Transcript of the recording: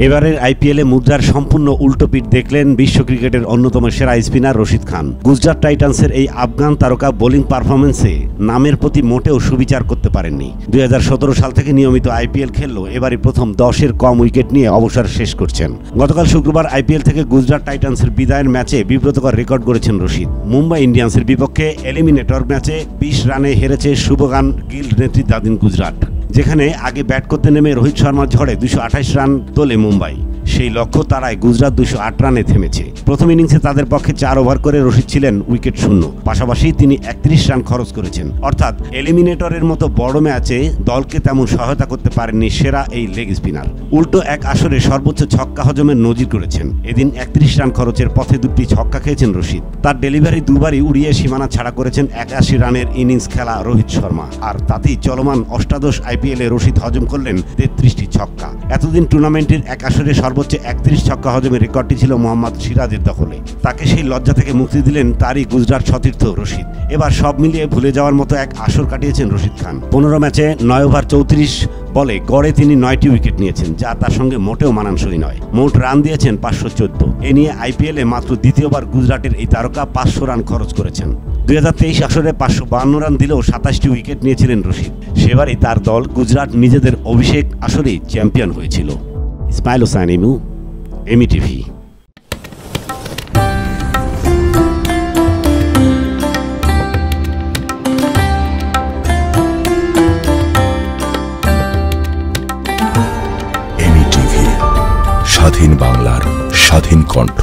এবারের আইপিএলে মুদ্রার সম্পূর্ণ উল্টো পিঠ দেখলেন বিশ্ব ক্রিকেটের অন্যতম সেরা স্পিনার রশিদ খান। গুজরাট টাইটান্সের এই আফগান তারকা বোলিং পারফরম্যান্সে নামের প্রতি মোটেও সুবিচার করতে পারেননি। 2017 সাল থেকে নিয়মিত আইপিএল খেললেও এবারই প্রথম 10-এর কম উইকেট নিয়ে অবসর শেষ করছেন। গতকাল শুক্রবার আইপিএল থেকে গুজরাট টাইটান্সের বিদায়ের ম্যাচে বিব্রতকর রেকর্ড গড়েছেন রশিদ। মুম্বাই ইন্ডিয়ান্সের বিপক্ষে এলিমিনেটর ম্যাচে 20 রানে হেরেছে শুভগান গিল নেতৃত্বাধীন গুজরাট, যেখানে আগে ব্যাট করতে নেমে রোহিত শর্মার ঝড়ে 228 রান তোলে মুম্বাই। সেই লক্ষ্য তারায় গুজরাট 208 রানে থেমেছে। প্রথম ইনিংসে তাদের পক্ষে 4 ওভার করে রশিদ ছিলেন উইকেট শূন্য, পাশাপাশি তিনি 31 রান খরচ করেছেন। অর্থাৎ এলিমিনেটরের মতো বড় ম্যাচে দলকে তেমন সহায়তা করতে পারেননি সেরা এই লেগ স্পিনার। উল্টো এক আসরে সর্বোচ্চ ছক্কা হজমের নজির করেছেন। এদিন 31 রান খরচের পথে 2টি ছক্কা খেয়েছেন রশিদ। তার ডেলিভারি দুবারই উড়িয়ে সীমানা ছাড়া করেছেন 81 রানের ইনিংস খেলা রোহিত শর্মা। আর তাতেই চলমান অষ্টাদশ আইপিএলে রশিদ হজম করলেন 33টি ছক্কা। এতদিন টুর্নামেন্টের এক আসরে সর্বোচ্চ 31 ছক্কা হজমের রেকর্ডটি ছিল মোহাম্মদ সিরাজের দখলে। তাকে সেই লজ্জা থেকে মুক্তি দিলেন তারই গুজরাট সতীর্থ রশিদ। এবার সব মিলিয়ে ভুলে যাওয়ার মতো এক আসর কাটিয়েছেন রশিদ খান। 15 ম্যাচে 9 ওভার 34 বলে গড়ে তিনি 9টি উইকেট নিয়েছেন, যা তার সঙ্গে মোটেও মানানসই নয়। মোট রান দিয়েছেন 514। এ নিয়ে আইপিএলে মাত্র দ্বিতীয়বার গুজরাটের এই তারকা 500 রান খরচ করেছেন। 2023 আসরে 552 রান দিলেও 27টি উইকেট নিয়েছিলেন রশিদ। সেবারই তার দল গুজরাট নিজেদের অভিষেক আসরেই চ্যাম্পিয়ন হয়েছিল। ইসমাইল হোসাইন ইমু, এমইটিভি। এমইটিভি, স্বাধীন বাংলার স্বাধীন কণ্ঠ।